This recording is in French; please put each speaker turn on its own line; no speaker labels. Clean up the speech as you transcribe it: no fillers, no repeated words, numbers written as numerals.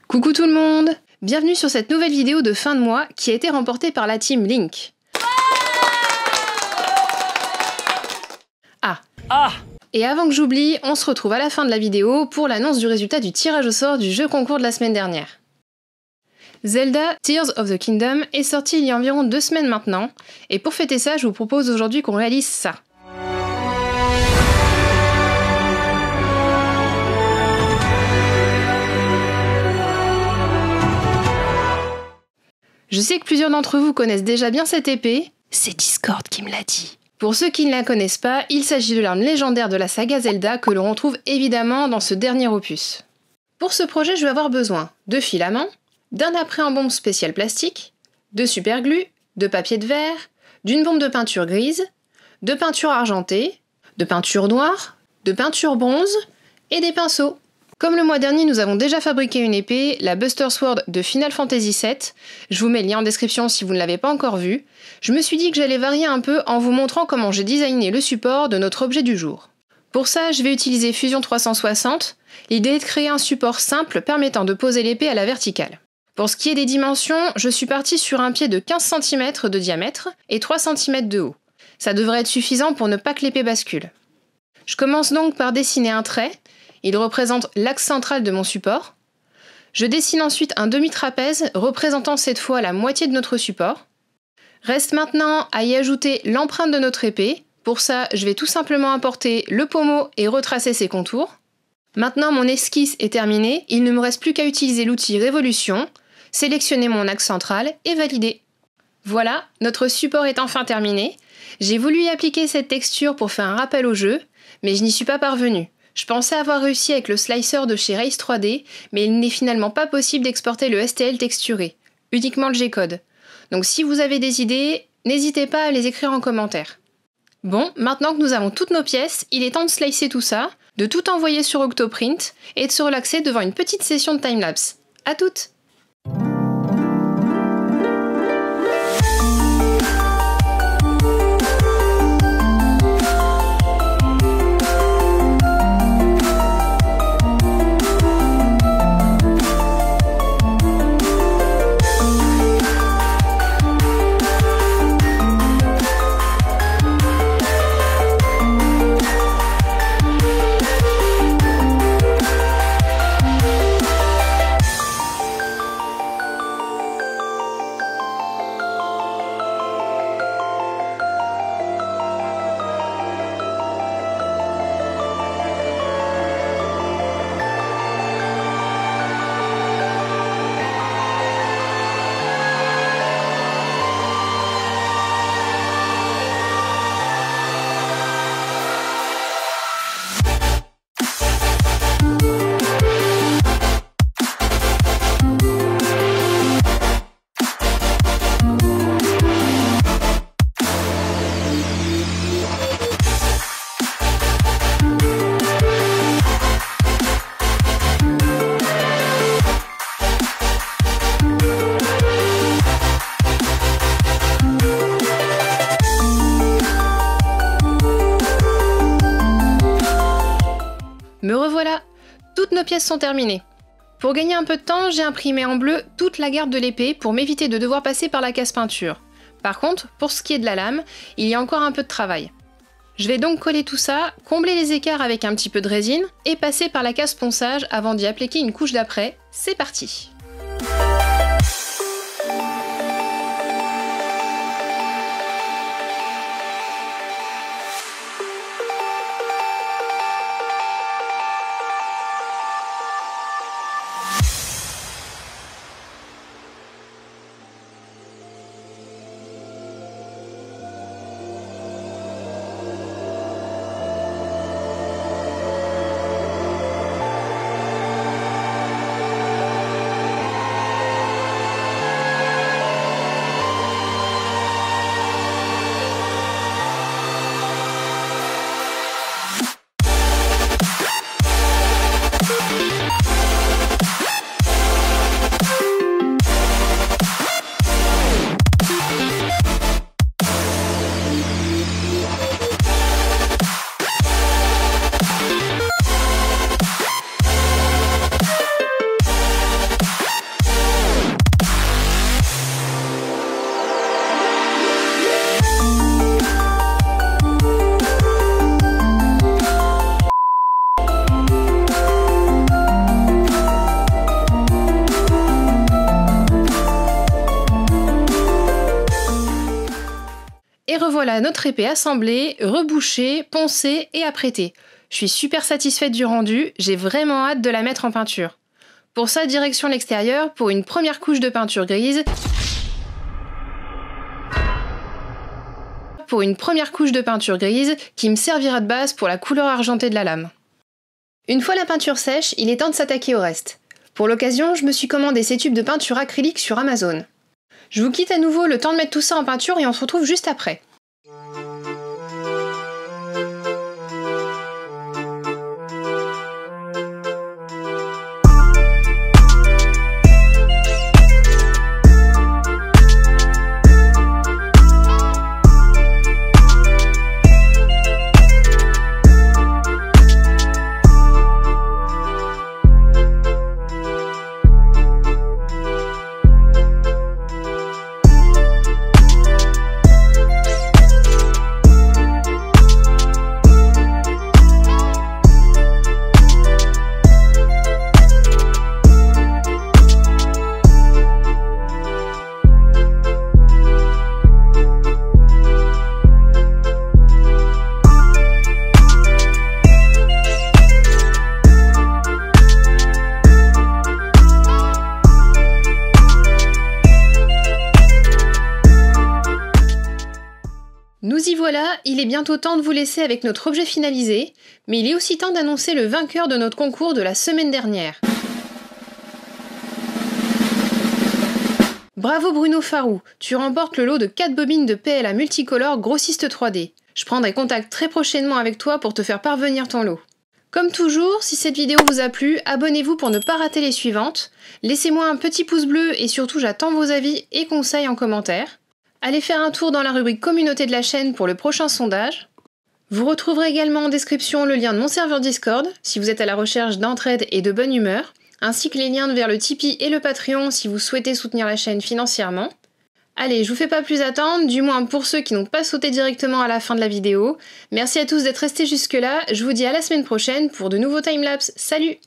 Coucou tout le monde! Bienvenue sur cette nouvelle vidéo de fin de mois qui a été remportée par la team Link. Et avant que j'oublie, on se retrouve à la fin de la vidéo pour l'annonce du résultat du tirage au sort du jeu concours de la semaine dernière. Zelda Tears of the Kingdom est sorti il y a environ 2 semaines maintenant, et pour fêter ça, je vous propose aujourd'hui qu'on réalise ça. Je sais que plusieurs d'entre vous connaissent déjà bien cette épée, c'est Discord qui me l'a dit. Pour ceux qui ne la connaissent pas, il s'agit de l'arme légendaire de la saga Zelda que l'on retrouve évidemment dans ce dernier opus. Pour ce projet, je vais avoir besoin de filaments, d'un apprêt en bombe spécial plastique, de superglue, de papier de verre, d'une bombe de peinture grise, de peinture argentée, de peinture noire, de peinture bronze et des pinceaux. Comme le mois dernier, nous avons déjà fabriqué une épée, la Buster Sword de Final Fantasy VII. Je vous mets le lien en description si vous ne l'avez pas encore vu. Je me suis dit que j'allais varier un peu en vous montrant comment j'ai designé le support de notre objet du jour. Pour ça, je vais utiliser Fusion 360. L'idée est de créer un support simple permettant de poser l'épée à la verticale. Pour ce qui est des dimensions, je suis partie sur un pied de 15 cm de diamètre et 3 cm de haut. Ça devrait être suffisant pour ne pas que l'épée bascule. Je commence donc par dessiner un trait. Il représente l'axe central de mon support. Je dessine ensuite un demi-trapèze représentant cette fois la moitié de notre support. Reste maintenant à y ajouter l'empreinte de notre épée. Pour ça, je vais tout simplement importer le pommeau et retracer ses contours. Maintenant, mon esquisse est terminée, il ne me reste plus qu'à utiliser l'outil Révolution, sélectionner mon axe central et valider. Voilà, notre support est enfin terminé. J'ai voulu y appliquer cette texture pour faire un rappel au jeu, mais je n'y suis pas parvenue. Je pensais avoir réussi avec le slicer de chez Race 3D, mais il n'est finalement pas possible d'exporter le STL texturé, uniquement le G-code. Donc si vous avez des idées, n'hésitez pas à les écrire en commentaire. Bon, maintenant que nous avons toutes nos pièces, il est temps de slicer tout ça, de tout envoyer sur Octoprint et de se relaxer devant une petite session de timelapse. À toutes! Me revoilà! Toutes nos pièces sont terminées. Pour gagner un peu de temps, j'ai imprimé en bleu toute la garde de l'épée pour m'éviter de devoir passer par la case peinture. Par contre, pour ce qui est de la lame, il y a encore un peu de travail. Je vais donc coller tout ça, combler les écarts avec un petit peu de résine et passer par la case ponçage avant d'y appliquer une couche d'après. C'est parti! revoilà notre épée assemblée, rebouchée, poncée et apprêtée. Je suis super satisfaite du rendu, j'ai vraiment hâte de la mettre en peinture. Pour ça, direction l'extérieur pour une première couche de peinture grise. Qui me servira de base pour la couleur argentée de la lame. Une fois la peinture sèche, il est temps de s'attaquer au reste. Pour l'occasion, je me suis commandé ces tubes de peinture acrylique sur Amazon. Je vous quitte à nouveau le temps de mettre tout ça en peinture et on se retrouve juste après. Nous y voilà, il est bientôt temps de vous laisser avec notre objet finalisé, mais il est aussi temps d'annoncer le vainqueur de notre concours de la semaine dernière. Bravo Bruno Farou, tu remportes le lot de 4 bobines de PLA multicolore grossiste 3D. Je prendrai contact très prochainement avec toi pour te faire parvenir ton lot. Comme toujours, si cette vidéo vous a plu, abonnez-vous pour ne pas rater les suivantes. Laissez-moi un petit pouce bleu et surtout j'attends vos avis et conseils en commentaire. Allez faire un tour dans la rubrique communauté de la chaîne pour le prochain sondage. Vous retrouverez également en description le lien de mon serveur Discord si vous êtes à la recherche d'entraide et de bonne humeur, ainsi que les liens vers le Tipeee et le Patreon si vous souhaitez soutenir la chaîne financièrement. Allez, je vous fais pas plus attendre, du moins pour ceux qui n'ont pas sauté directement à la fin de la vidéo. Merci à tous d'être restés jusque là, je vous dis à la semaine prochaine pour de nouveaux timelapses. Salut!